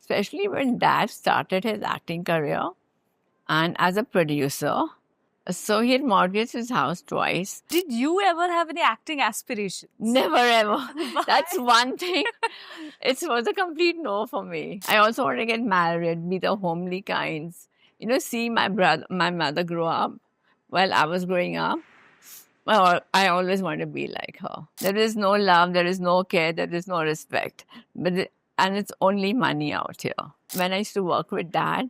especially when Dad started his acting career and as a producer. So he had mortgaged his house twice. Did you ever have any acting aspirations? Never ever. Why? That's one thing. It was a complete no for me. I also wanted to get married, be the homely kinds. See my mother grow up while I was growing up. Well, I always wanted to be like her. There is no love, there is no care, there is no respect. And it's only money out here. When I used to work with Dad,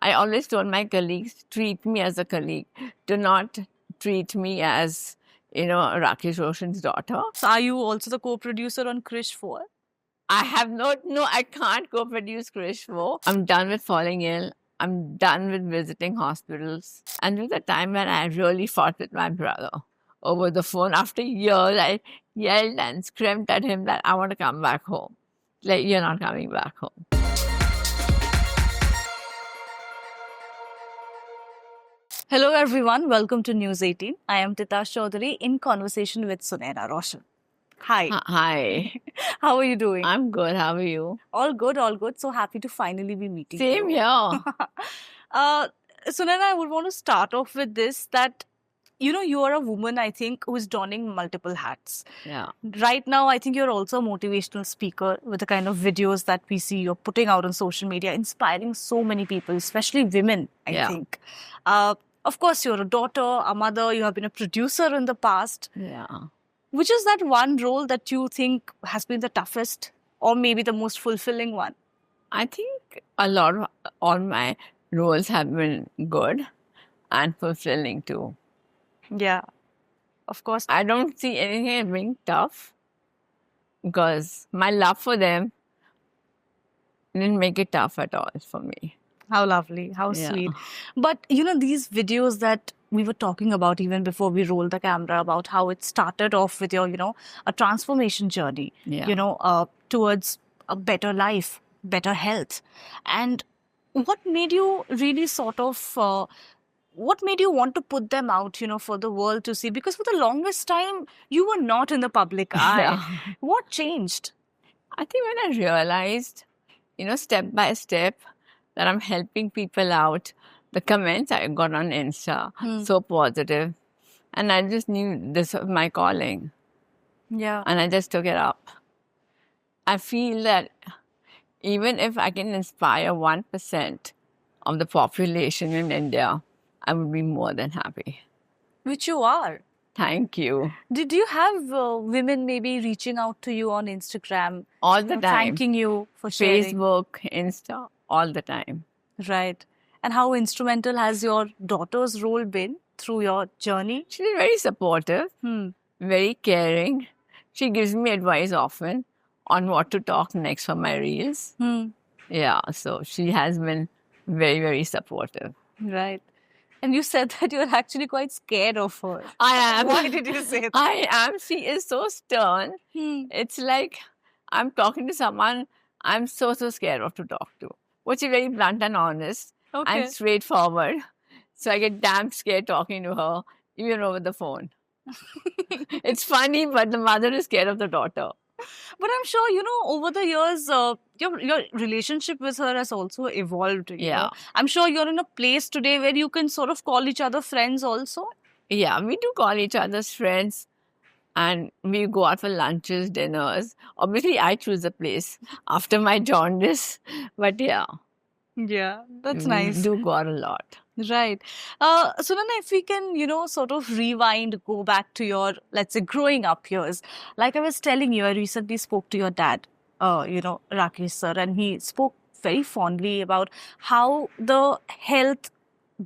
I always told my colleagues, treat me as a colleague. Do not treat me as, Rakesh Roshan's daughter. So are you also the co-producer on Krish 4? I can't co-produce Krish 4. I'm done with falling ill. I'm done with visiting hospitals. And there was a time when I really fought with my brother over the phone. After years, I yelled and screamed at him that I want to come back home. Like, you're not coming back home. Hello everyone, welcome to News 18. I am Titash Chaudhary in conversation with Sunaina Roshan. Hi. Hi. How are you doing? I'm good. How are you? All good, all good. So happy to finally be meeting Same you. here. Sunaina, I would want to start off with this that, you are a woman, I think, who is donning multiple hats. Yeah. Right now, I think you're also a motivational speaker with the kind of videos that we see you're putting out on social media, inspiring so many people, especially women, I think. Of course, you're a daughter, a mother, you have been a producer in the past. Yeah. Which is that one role that you think has been the toughest or maybe the most fulfilling one? I think all my roles have been good and fulfilling too. Yeah, of course. I don't see anything as being tough because my love for them didn't make it tough at all for me. How lovely, how sweet. But, these videos that we were talking about even before we rolled the camera about how it started off with your, a transformation journey, towards a better life, better health. And what made you really what made you want to put them out, for the world to see? Because for the longest time, you were not in the public eye. Yeah. What changed? I think when I realized, step by step, that I'm helping people out, the comments I got on Insta, so positive. And I just knew this was my calling. Yeah. And I just took it up. I feel that even if I can inspire 1% of the population in India, I would be more than happy. Which you are. Thank you. Did you have women maybe reaching out to you on Instagram? All the time. Thanking you for sharing? Facebook, Insta, all the time. Right. And how instrumental has your daughter's role been through your journey? She's very supportive, very caring. She gives me advice often on what to talk next for my reels. Yeah, so she has been very, very supportive. Right. And you said that you're actually quite scared of her. I am. Why did you say that? I am. She is so stern. It's like I'm talking to someone I'm so scared of to talk to. But she's very blunt and honest and straightforward. So I get damn scared talking to her, even over the phone. It's funny, but the mother is scared of the daughter. But I'm sure, over the years, your relationship with her has also evolved. You know? I'm sure you're in a place today where you can sort of call each other friends also. Yeah, we do call each other's friends. And we go out for lunches, dinners. Obviously, I choose a place after my jaundice. But yeah. Yeah, that's nice. We do go out a lot. Right. Sunaina, if we can, sort of rewind, go back to your, let's say, growing up years. Like I was telling you, I recently spoke to your dad, Rakesh sir, and he spoke very fondly about how the health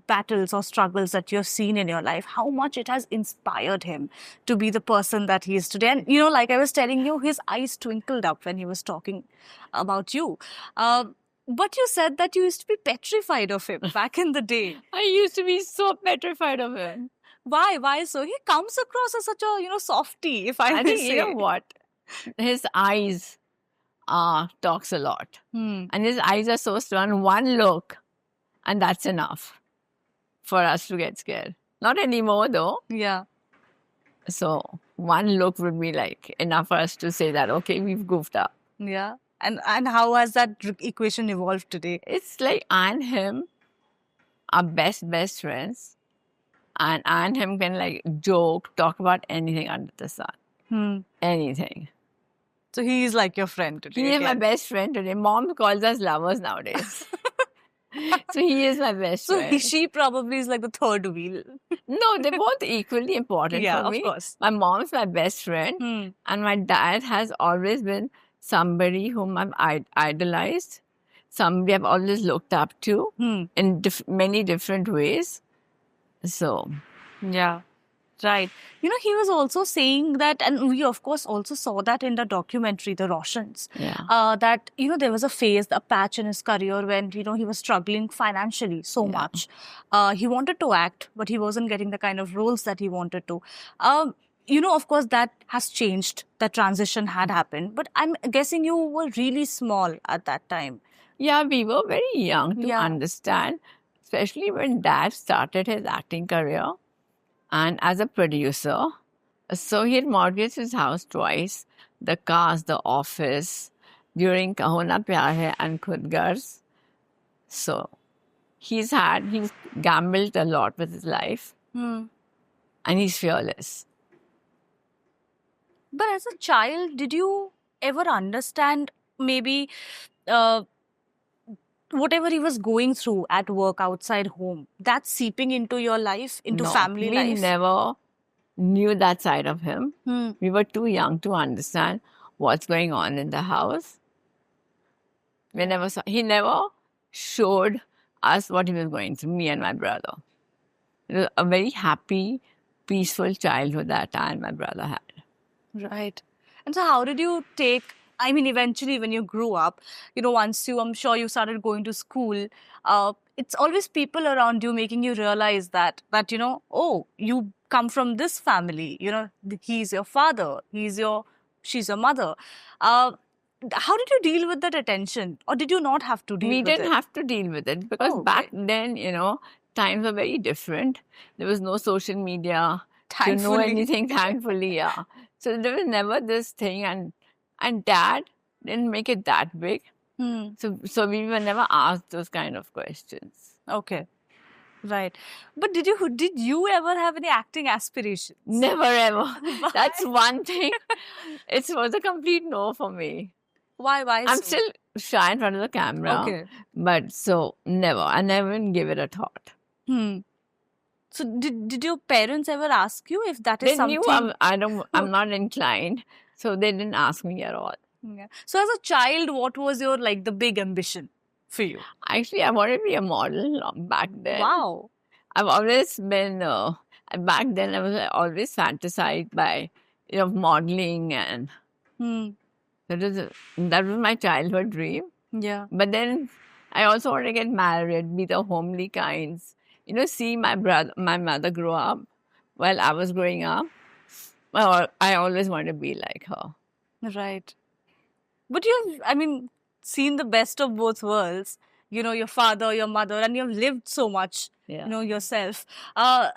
battles or struggles that you've seen in your life, how much it has inspired him to be the person that he is today. And, like I was telling you, his eyes twinkled up when he was talking about you. But you said that you used to be petrified of him back in the day. I used to be so petrified of him. Why? Why so? He comes across as such a, softie, if I may say. You know what? His eyes talks a lot. And his eyes are so stern. One look, and that's enough for us to get scared. Not anymore, though. Yeah. So one look would be like enough for us to say that, okay, we've goofed up. Yeah. And how has that equation evolved today? It's like I and him are best friends, and I and him can like joke, talk about anything under the sun, anything. So he is like your friend today. He is my again. best friend today. Mom calls us lovers nowadays. So he is my best So friend. she probably is like the third wheel. No, they're both equally important Yeah, for of me. course. My mom's my best friend, and my dad has always been somebody whom I've idolized, somebody I've always looked up to in many different ways. So, Yeah. Right. You know, he was also saying that, and we of course also saw that in the documentary, The Roshans, yeah. that, you know, there was a phase, a patch in his career when, you know, he was struggling financially so Yeah. much. He wanted to act, but he wasn't getting the kind of roles that he wanted to. You know, of course, that has changed. That transition had happened. But I'm guessing you were really small at that time. Yeah, we were very young to Yeah. understand, especially when dad started his acting career and as a producer. So he had mortgaged his house twice, the cars, the office, during Kahona Pyar Hai and Khud Garz. So he's gambled a lot with his life, and he's fearless. But as a child, did you ever understand maybe whatever he was going through at work, outside home, that's seeping into your life, into No, family we life? never knew that side of him. We were too young to understand what's going on in the house. We never saw. He never showed us what he was going through, me and my brother. It was a very happy, peaceful childhood that I and my brother had. Right. And so how did you take, I mean, eventually when you grew up, you know, once you, I'm sure you started going to school, it's always people around you making you realize that, you know, oh, you come from this family, you know, he's your father, she's your mother. How did you deal with that attention? Or did you not have to deal We with didn't it? have to deal with it because Oh, back okay. then, times were very different. There was no social media to know Thankfully. anything, thankfully, yeah. So there was never this thing, and dad didn't make it that big. So we were never asked those kind of questions. Okay. Right. But did you ever have any acting aspirations? Never ever. Why? That's one thing. It was a complete no for me. Why I'm so? still shy in front of the camera. Okay. But so never. I never even give it a thought. So did your parents ever ask you if that is They something? knew I'm not inclined, so they didn't ask me at all. Yeah. So as a child, what was your like the big ambition for you? Actually, I wanted to be a model back then. Wow. I've always been back then. I was always fantasized by modeling, and that was my childhood dream. Yeah. But then I also want to get married, be the homely kinds. See my mother grow up while I was growing up. Well, I always wanted to be like her. Right. But you've, I mean, seen the best of both worlds. You know, your father, your mother, and you've lived so much, Yeah. you know, yourself. I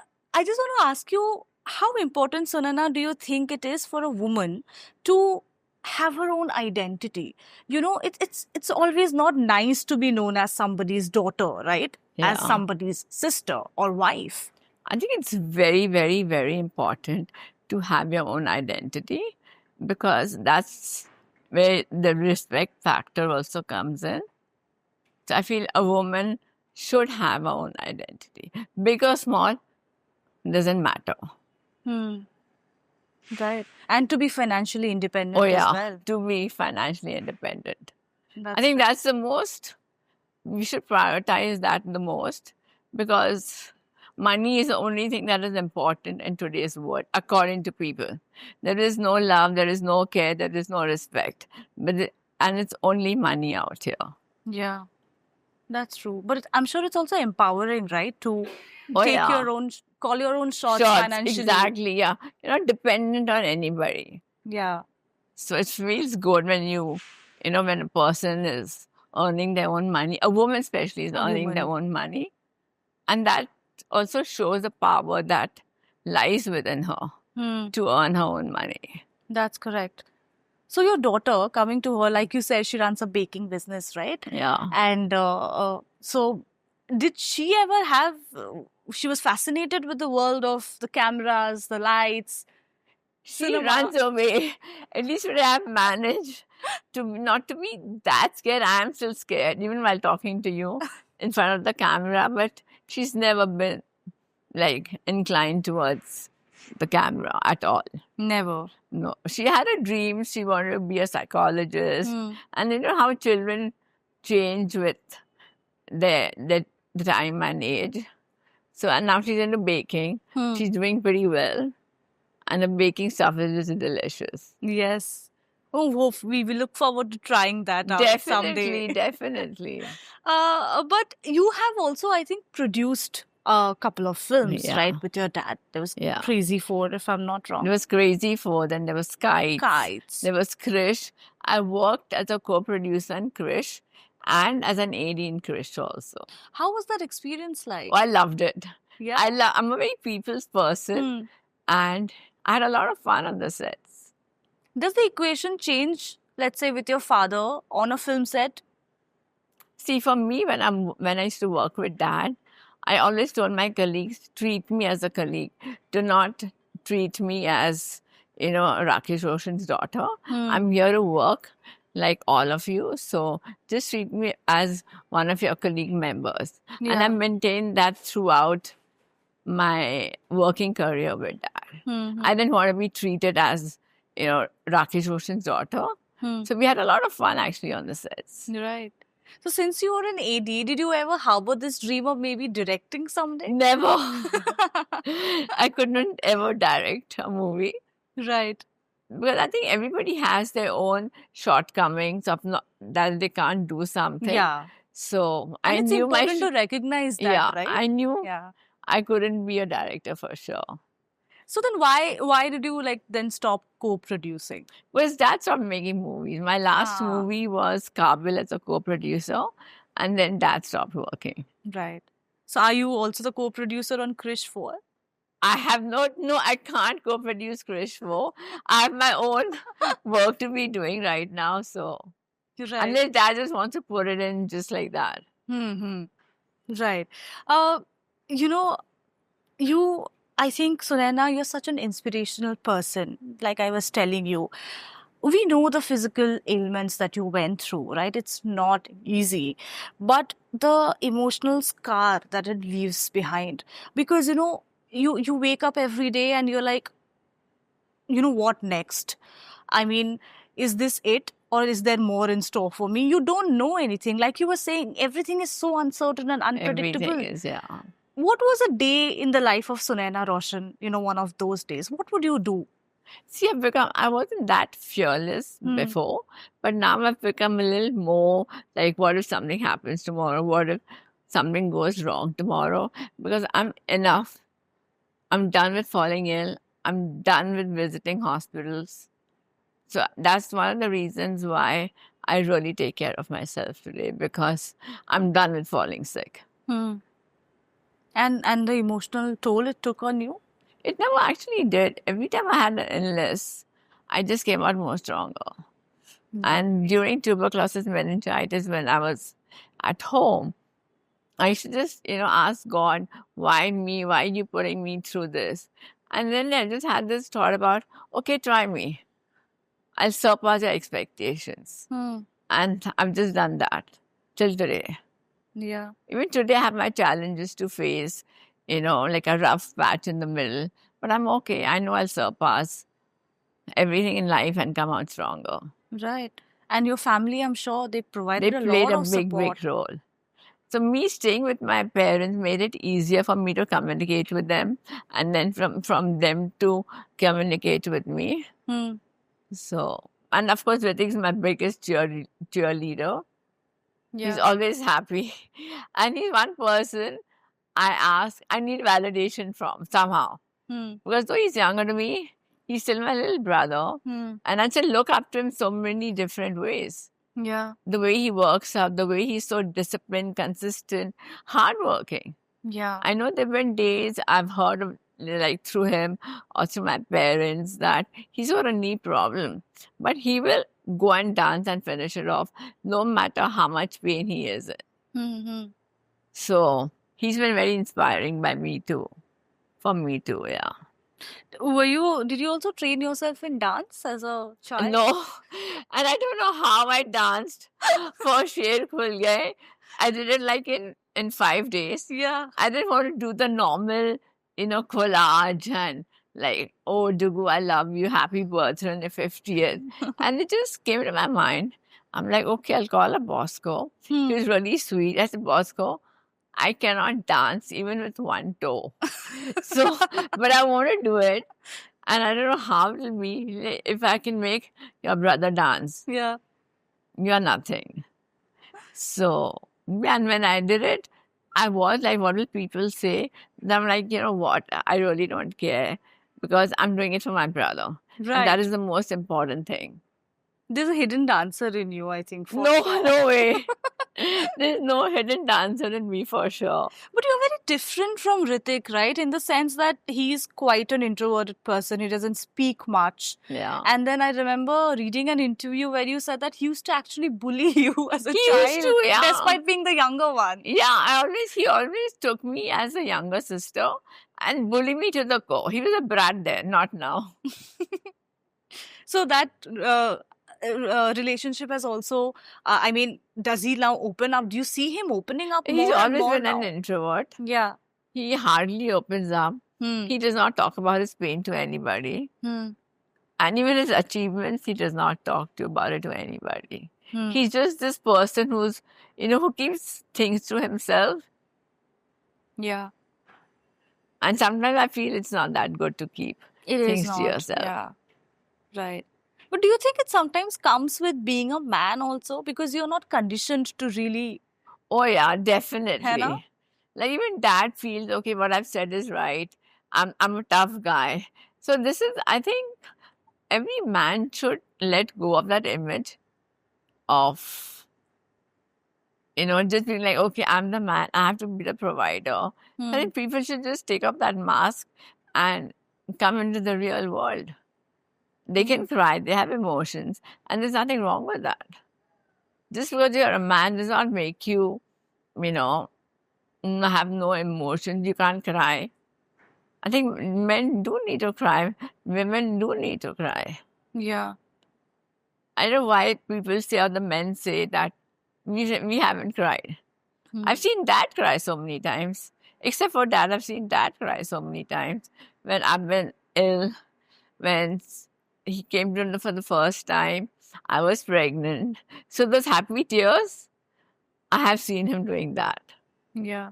just want to ask you, how important, Sunana, do you think it is for a woman to have her own identity? You know, it's always not nice to be known as somebody's daughter, right? As Yeah. somebody's sister or wife. I think it's very, very, very important to have your own identity, because that's where the respect factor also comes in. So I feel a woman should have her own identity. Big or small, doesn't matter. Right. And to be financially independent Oh yeah, as well. to be financially independent. That's I think that's the most, we should prioritize that the most, because money is the only thing that is important in today's world, according to people. There is no love, there is no care, there is no respect. And it's only money out here. Yeah, that's true. But I'm sure it's also empowering, right? To Oh, take yeah. your own, call your own shots Shots, financially. exactly, yeah. You're not dependent on anybody. Yeah. So it feels good when when a person is earning their own money, a woman especially is A earning their woman. own money. And that also shows the power that lies within her to earn her own money. That's correct. So your daughter, coming to her, like you said, she runs a baking business, right? Yeah. And so did she ever have, she was fascinated with the world of the cameras, the lights, She cinema? runs away. At least when I have managed to not to be that scared. I am still scared, even while talking to you in front of the camera. But she's never been like inclined towards the camera at all. Never. No, she had a dream. She wanted to be a psychologist, Hmm. and you know how children change with the time and age. So and now she's into baking. Hmm. She's doing pretty well, and the baking stuff is just delicious. Yes. Oh, we look forward to trying that out someday. Definitely. But you have also, I think, produced a couple of films, Yeah. right, with your dad. There was Yeah. Crazy 4, if I'm not wrong. There was Crazy 4, then there was Kites. Kites. There was Krish. I worked as a co-producer in Krish and as an AD in Krish also. How was that experience like? Oh, I loved it. Yeah. I'm a very people's person, Hmm. and I had a lot of fun on the sets. Does the equation change, let's say, with your father on a film set? See, for me, when I used to work with Dad, I always told my colleagues, treat me as a colleague. Do not treat me as, Rakesh Roshan's daughter. Hmm. I'm here to work like all of you. So just treat me as one of your colleague members. And I Yeah. maintained that throughout my working career with Dad. Hmm. I didn't want to be treated as, Rakesh Roshan's daughter. Hmm. So we had a lot of fun actually on the sets. Right. So since you were an AD, did you ever harbor this dream of maybe directing someday? Never. I couldn't ever direct a movie Right. because I think everybody has their own shortcomings of that they can't do something. Yeah. So And I it's knew important to recognize that, yeah, right? I knew Yeah. I couldn't be a director for sure. So then why did you then stop co-producing? Because Dad stopped making movies. My last Ah. movie was Kabil as a co-producer, and then Dad stopped working. Right. So are you also the co-producer on Krish 4? I have no, I can't co-produce Krish 4. I have my own work to be doing right now, so You're right. unless Dad just wants to put it in just like that. Right. I think, Sunaina, you're such an inspirational person. Like I was telling you, we know the physical ailments that you went through, right? It's not easy, but the emotional scar that it leaves behind, because you wake up every day and you're like, what next? I mean, is this it, or is there more in store for me? You don't know anything. Like you were saying, everything is so uncertain and unpredictable. Everything is, yeah. What was a day in the life of Sunaina Roshan, one of those days? What would you do? See, I wasn't that fearless before, but now I've become a little more like, what if something happens tomorrow? What if something goes wrong tomorrow? Because I'm done with falling ill. I'm done with visiting hospitals. So that's one of the reasons why I really take care of myself today, because I'm done with falling sick. And the emotional toll it took on you? It never actually did. Every time I had an illness, I just came out more stronger. And during tuberculosis meningitis, when I was at home, I used to just, ask God, why me? Why are you putting me through this? And then I just had this thought about, okay, try me. I'll surpass your expectations. And I've just done that till today. Yeah. Even today, I have my challenges to face, like a rough patch in the middle. But I'm okay. I know I'll surpass everything in life and come out stronger. Right. And your family, I'm sure, they provided They a played lot a of big, support. big role. So me staying with my parents made it easier for me to communicate with them, and then from them to communicate with me. So, and of course, Ritik's my biggest cheerleader. He's always happy. And he's one person I need validation from somehow. Because though he's younger than me, he's still my little brother. And I still look up to him so many different ways. Yeah. The way he works out, the way he's so disciplined, consistent, hardworking. Yeah. I know there have been days I've heard of like through him or through my parents, that he's got a knee problem, but he will go and dance and finish it off, no matter how much pain he is in. Mm-hmm. So he's been very inspiring by me too. For me too, yeah. Did you also train yourself in dance as a child? No, and I don't know how I danced for Sher Khul Gaye. I did it like in 5 days. Yeah. I didn't want to do the normal, collage and like, oh, Dugu, I love you, happy birthday on your 50th. And it just came to my mind. I'm like, okay, I'll call up Bosco. He was really sweet. I said, Bosco, I cannot dance even with one toe. So, but I want to do it. And I don't know how it will be if I can make your brother dance. Yeah. You're nothing. So, and when I did it, I was like, what will people say? And I'm like, you know what? I really don't care because I'm doing it for my brother. And that Right. is the most important thing. There's a hidden dancer in you, I think. For No, sure. no way. There's no hidden dancer in me for sure. But you're very different from Ritik, right? In the sense that he's quite an introverted person. He doesn't speak much. Yeah. And then I remember reading an interview where you said that he used to actually bully you as a He child, used to, yeah. despite being the younger one. Yeah, he always took me as a younger sister and bullied me to the core. He was a brat there, not now. So that relationship has also, I mean, does he now open up? Do you see him opening up He's more and always more been now? an introvert. Yeah. He hardly opens up. Hmm. He does not talk about his pain to anybody. Hmm. And even his achievements, he does not talk about it to anybody. Hmm. He's just this person who's, who keeps things to himself. Yeah. And sometimes I feel it's not that good to keep It is things not. to yourself. Yeah. Right. But do you think it sometimes comes with being a man also? Because you're not conditioned to really. Oh, yeah, Hannah? definitely. Like even dad feels, okay, what I've said is right. I'm a tough guy. So this is, I think, every man should let go of that image of, just being like, okay, I'm the man, I have to be the provider. I Hmm. think people should just take off that mask and come into the real world. They can cry, they have emotions, and there's nothing wrong with that. Just because you're a man does not make you, have no emotions. You can't cry. I think men do need to cry. Women do need to cry. Yeah. I don't know why people say or the men say that we haven't cried. Hmm. I've seen dad cry so many times. Except for dad, I've seen dad cry so many times. When I've been ill, when he came to for the first time, I was pregnant. So those happy tears, I have seen him doing that. Yeah.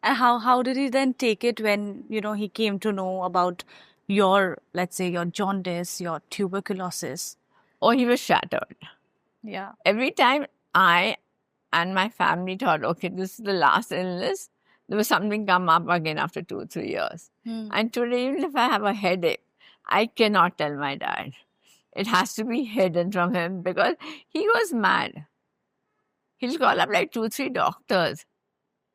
And how did he then take it when, he came to know about your, let's say, your jaundice, your tuberculosis? Oh, he was shattered. Yeah. Every time I and my family thought, okay, this is the last illness, there was something come up again after 2-3 years. Hmm. And today, even if I have a headache, I cannot tell my dad. It has to be hidden from him because he was mad. He'll call up like 2-3 doctors.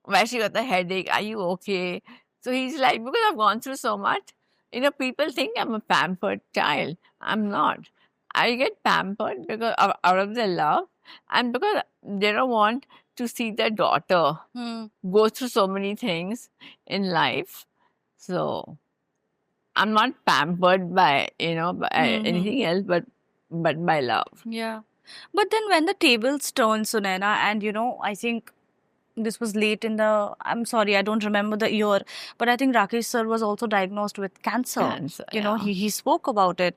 Why she got the headache? Are you okay? So he's like, because I've gone through so much, people think I'm a pampered child. I'm not. I get pampered because out of their love and because they don't want to see their daughter Hmm. go through so many things in life. So I'm not pampered by, by anything else but by love. Yeah. But then when the tables turned, Sunaina, and I think this was late in I'm sorry, I don't remember the year, but I think Rakesh sir was also diagnosed with cancer. Cancer, yeah. He spoke about it.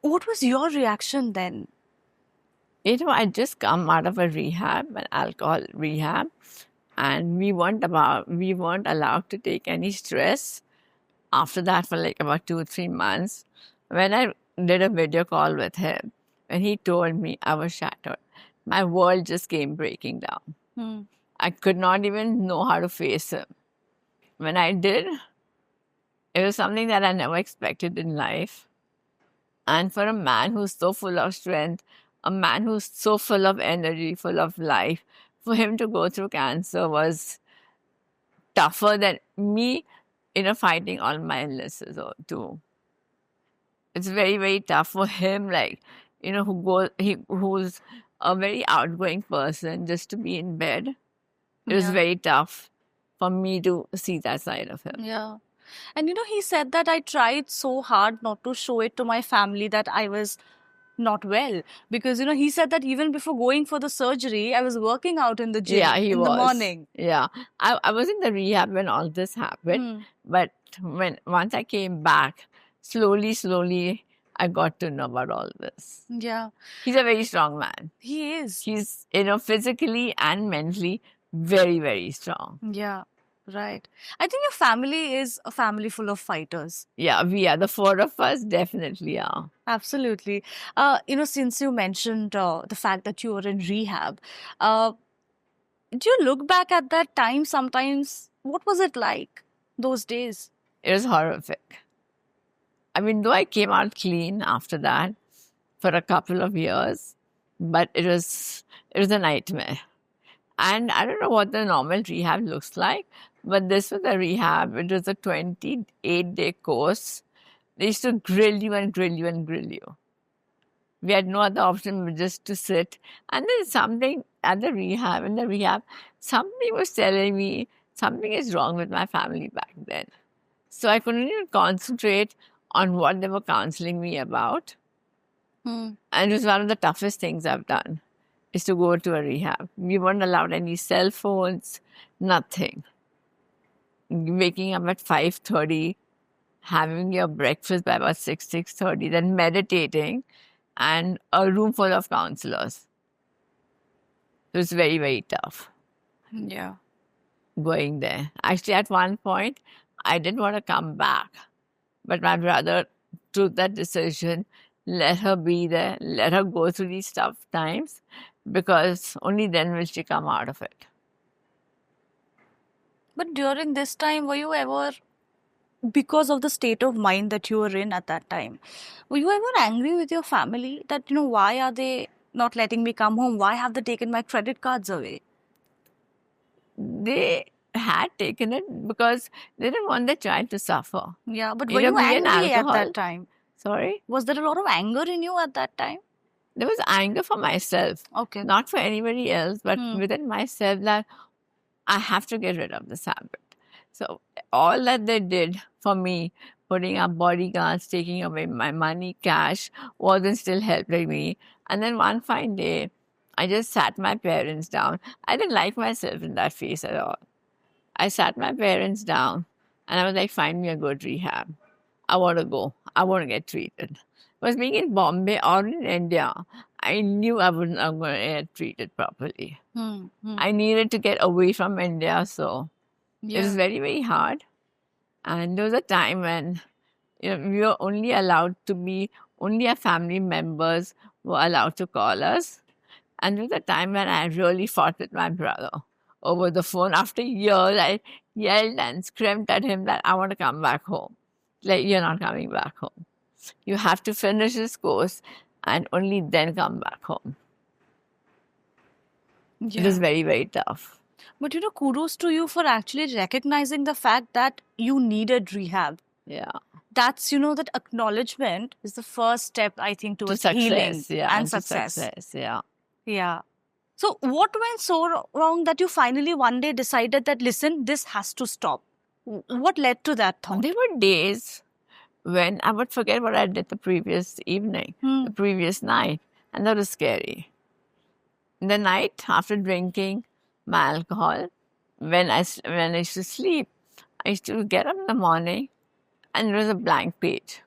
What was your reaction then? I just come out of a rehab, an alcohol rehab, and we weren't allowed to take any stress after that for like about 2-3 months. When I did a video call with him, when he told me, I was shattered. My world just came breaking down. Hmm. I could not even know how to face him. When I did, it was something that I never expected in life. And for a man who's so full of strength, a man who's so full of energy, full of life, for him to go through cancer was tougher than me, fighting all my illnesses too. It's very, very tough for him, like, who's a very outgoing person, just to be in bed. It was Yeah. very tough for me to see that side of him. Yeah. And he said that I tried so hard not to show it to my family that I was not well. Because, he said that even before going for the surgery, I was working out in the Yeah, gym he in the was. morning. Yeah. I was in the rehab when all this happened. But once I came back, slowly, I got to know about all this. Yeah. He's a very strong man. He is. He's, physically and mentally very, very strong. Yeah. Right. I think your family is a family full of fighters. Yeah, we are. The four of us definitely are. Absolutely. Since you mentioned the fact that you were in rehab, do you look back at that time sometimes? What was it like those days? It was horrific. I mean, though I came out clean after that for a couple of years, but it was a nightmare. And I don't know what the normal rehab looks like, but this was a rehab. It was a 28-day course. They used to grill you and grill you and grill you. We had no other option but just to sit. And then something at the rehab, somebody was telling me something is wrong with my family back then. So I couldn't even concentrate on what they were counseling me about. And it was one of the toughest things I've done, is to go to a rehab. We weren't allowed any cell phones, nothing. Waking up at 5:30, having your breakfast by about 6:30, then meditating, and a room full of counselors. It was very, very tough. Yeah. Going there. Actually, at one point, I didn't want to come back. But my brother took that decision, let her be there, let her go through these tough times, because only then will she come out of it. But during this time, were you ever, because of the state of mind that you were in at that time, were you ever angry with your family that, why are they not letting me come home? Why have they taken my credit cards away? They had taken it because they didn't want their child to suffer. Yeah, but were you angry at that time? Sorry? Was there a lot of anger in you at that time? There was anger for myself. Okay. Not for anybody else, but within myself, that I have to get rid of this habit. So all that they did for me, putting up bodyguards, taking away my money, cash, wasn't still helping me. And then one fine day, I just sat my parents down. I didn't like myself in that phase at all. I sat my parents down and I was like, find me a good rehab. I want to go. I want to get treated. Because being in Bombay or in India, I knew I wasn't going to get treated properly. I needed to get away from India, so it was very, very hard. And there was a time when we were only allowed to be, only our family members were allowed to call us. And there was a time when I really fought with my brother over the phone. After years, I yelled and screamed at him that I want to come back home. Like, you're not coming back home. You have to finish this course and only then come back home. It was very, very tough. But kudos to you for actually recognizing the fact that you needed rehab. Yeah. That's, that acknowledgement is the first step, I think, towards healing and success. Yeah. Yeah. So what went so wrong that you finally one day decided that, listen, this has to stop? What led to that thought? There were days when I would forget what I did the previous evening, the previous night, and that was scary. The night after drinking my alcohol, when I used to sleep, I used to get up in the morning and there was a blank page.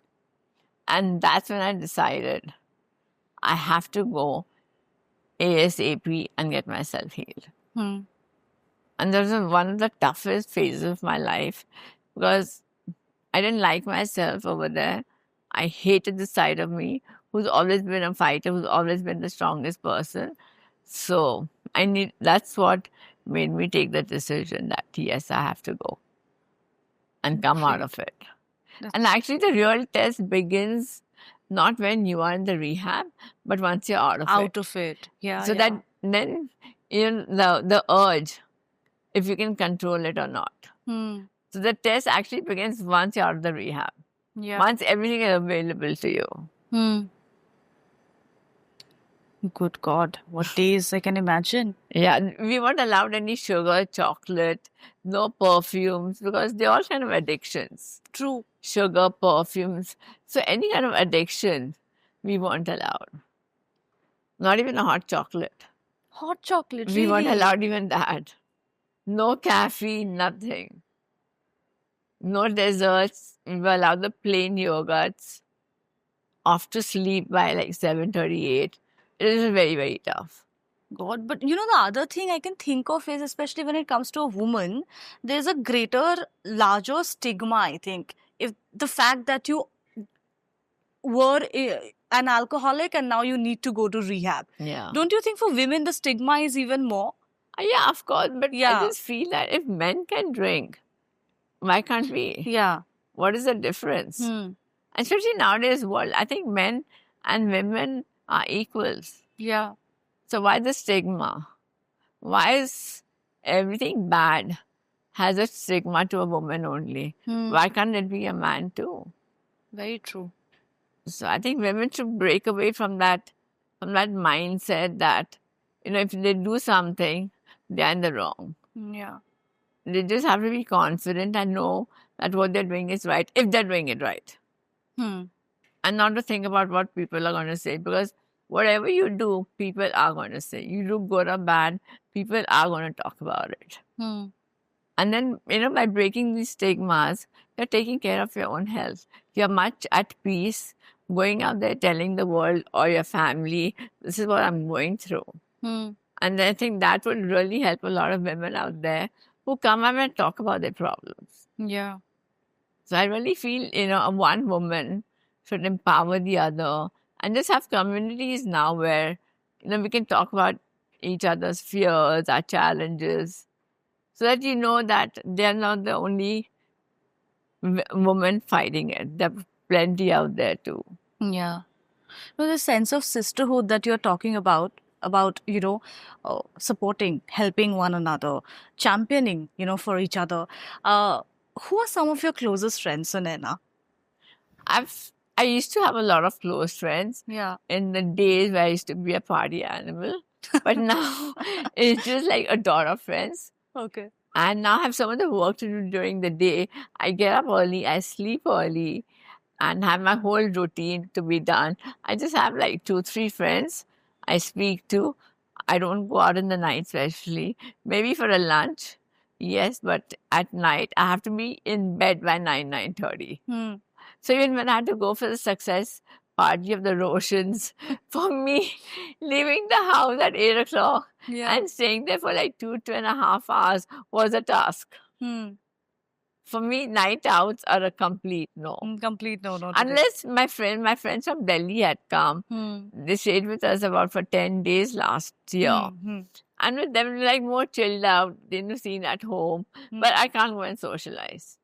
And that's when I decided I have to go ASAP and get myself healed. And that was one of the toughest phases of my life because I didn't like myself over there. I hated the side of me who's always been a fighter, who's always been the strongest person. So that's what made me take the decision that yes, I have to go and come out of it. And actually the real test begins not when you are in the rehab, but once you're out of it. Yeah. So that then the urge, if you can control it or not. Hmm. So the test actually begins once you're out of the rehab, Yeah. once everything is available to you. Hmm. Good God, what days I can imagine. Yeah, we weren't allowed any sugar, chocolate, no perfumes because they're all kind of addictions. True. Sugar, perfumes. So any kind of addiction, we weren't allowed. Not even a hot chocolate. Hot chocolate, We weren't really? allowed even that. No caffeine, nothing. No desserts. We were allowed the plain yogurts. Off to sleep by like 7:38. It is very, very tough. God, but you know, the other thing I can think of is, especially when it comes to a woman, there's a greater, larger stigma, I think. If the fact that you were an alcoholic and now you need to go to rehab. Yeah. Don't you think for women the stigma is even more? Yeah, of course. But I Yeah. just feel that if men can drink, why can't we? Yeah. What is the difference? Hmm. Especially nowadays world, I think men and women are equals. Yeah. So why the stigma? Why is everything bad has a stigma to a woman only? Hmm. Why can't it be a man too? Very true. So I think women should break away from that mindset that, if they do something, they're in the wrong. Yeah. They just have to be confident and know that what they're doing is right, if they're doing it right. Hmm. And not to think about what people are going to say, because whatever you do, people are going to say. You do good or bad, people are going to talk about it. Hmm. And then, by breaking these stigmas, you're taking care of your own health. You're much at peace going out there telling the world or your family, this is what I'm going through. Hmm. And I think that would really help a lot of women out there who come up and talk about their problems. Yeah. So I really feel, one woman should empower the other and just have communities now where, we can talk about each other's fears, our challenges, so that you know that they're not the only woman fighting it. There are plenty out there too. Yeah. No, the sense of sisterhood that you're talking about, supporting, helping one another, championing, for each other. Who are some of your closest friends, Sunaina? I used to have a lot of close friends Yeah. in the days where I used to be a party animal, but now it's just like a dot of friends. Okay. And now I have so much of work to do during the day. I get up early, I sleep early, and have my whole routine to be done. I just have like 2, 3 friends I speak to. I don't go out in the night, especially. Maybe for a lunch, yes, but at night I have to be in bed by 9:30. Hmm. So even when I had to go for the success party of the Roshans, for me, leaving the house at 8 o'clock Yeah. and staying there for like 2.5 hours was a task. Hmm. For me, night outs are a complete no. Complete no, not today. Unless my friends from Delhi had come. Hmm. They stayed with us about for 10 days last year. Hmm. And with them, like more chilled out, dinner scene at home. Hmm. But I can't go and socialize.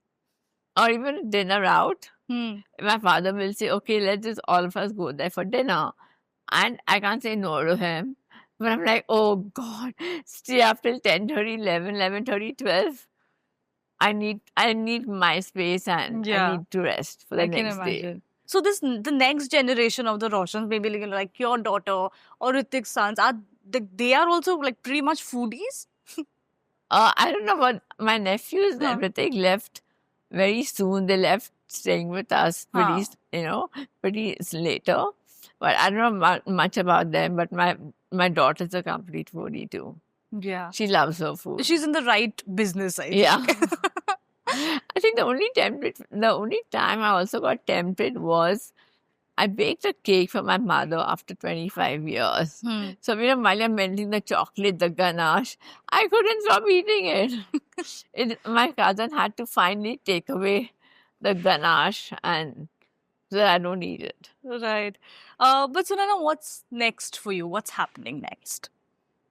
Or even dinner out. Hmm. My father will say, okay, let's just all of us go there for dinner. And I can't say no to him. But I'm like, oh God, stay up till 10:30, 11, 11:30, 12. I need my space and I Yeah. need to rest for the I can next day. imagine. So the next generation of the Roshans, maybe like your daughter or Ritik's sons, they are also like pretty much foodies? I don't know about my nephews. Huh. Everything left very soon. They left staying with us Huh. pretty later. But I don't know much about them. But my daughter's a complete foodie too. Yeah. She loves her food. She's in the right business, I think. Yeah. I think the only time I also got tempted was I baked a cake for my mother after 25 years. Hmm. So, while I'm melting the chocolate, the ganache, I couldn't stop eating it. My cousin had to finally take away the ganache and so that I don't eat it. Right. But Sunana, what's next for you? What's happening next?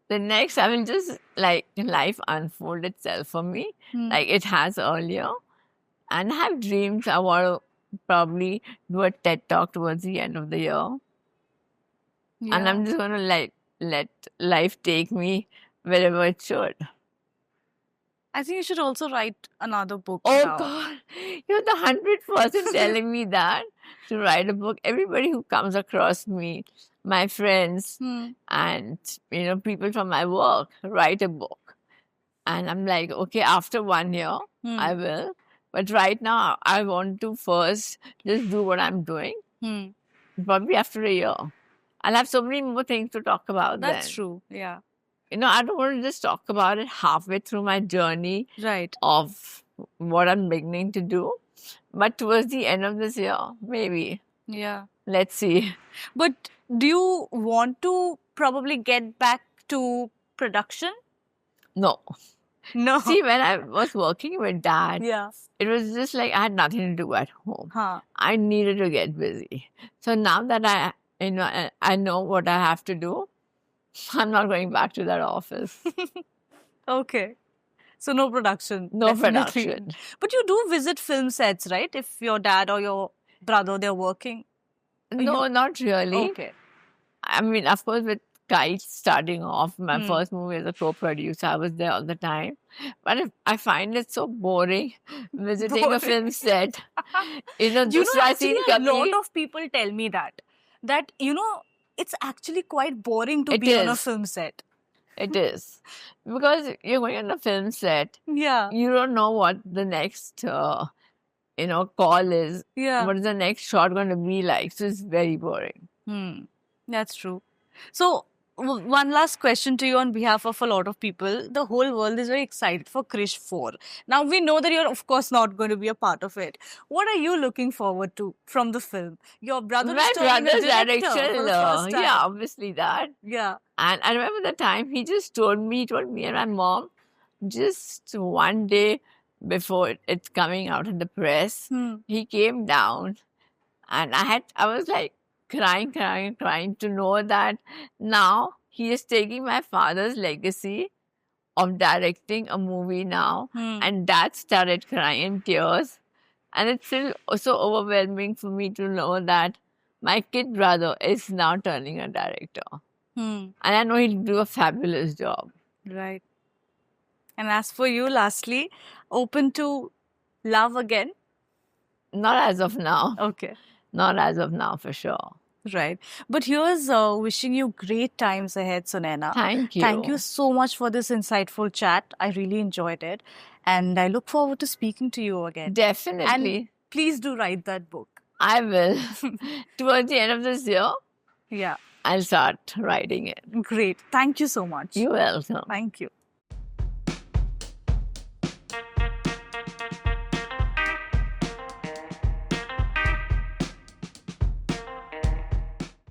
The next, I will just like life unfold itself for me, like it has earlier. And I have dreams. I want to probably do a TED talk towards the end of the year. Yeah. And I'm just going to let life take me wherever it should. I think you should also write another book Oh now. God, you're the 100% telling me that to write a book. Everybody who comes across me, my friends, Hmm. and people from my work, write a book. And I'm like, okay, after 1 year, I Hmm. will. But right now, I want to first just do what I'm doing. Hmm. Probably after a year. I'll have so many more things to talk about That's then. true. Yeah. I don't want to just talk about it halfway through my journey Right. of what I'm beginning to do. But towards the end of this year, maybe. Yeah. Let's see. But do you want to probably get back to production? No. No. See, when I was working with Dad, Yeah. it was just like I had nothing to do at home. Huh. I needed to get busy. So now that I know what I have to do, I'm not going back to that office. Okay. So no production. No definitely. production. But you do visit film sets, right? If your dad or your brother, they're working. No, not really. Okay. I mean, of course, with Kites starting off, my Hmm. first movie as a co-producer, I was there all the time. But I find it so boring visiting a Boring. film set. You know, दूसरा actually, scene a lot कभी- of people tell me that it's actually quite boring to It be on a is. film set. It is. Because you're going on a film set, Yeah. you don't know what the next, call is. Yeah. What is the next shot going to be like? So it's very boring. That's true. So, one last question to you on behalf of a lot of people. The whole world is very excited for Krish 4. Now, we know that you're, of course, not going to be a part of it. What are you looking forward to from the film? Your brother My is turning a brother's director for direction, the first time. yeah, obviously that. Yeah. And I remember the time he told me and my mom, just one day before it's coming out in the press, he came down and I was like crying to know that now he is taking my father's legacy of directing a movie now. And Dad started crying in tears. And it's still so overwhelming for me to know that my kid brother is now turning a director. And I know he'll do a fabulous job. Right. And as for you, lastly, open to love again? Not as of now. Okay. Not as of now, for sure. Right. But here's wishing you great times ahead, Sunaina. Thank you. Thank you so much for this insightful chat. I really enjoyed it. And I look forward to speaking to you again. Definitely. And please do write that book. I will. Towards the end of this year, Yeah. I'll start writing it. Great. Thank you so much. You're welcome. Thank you.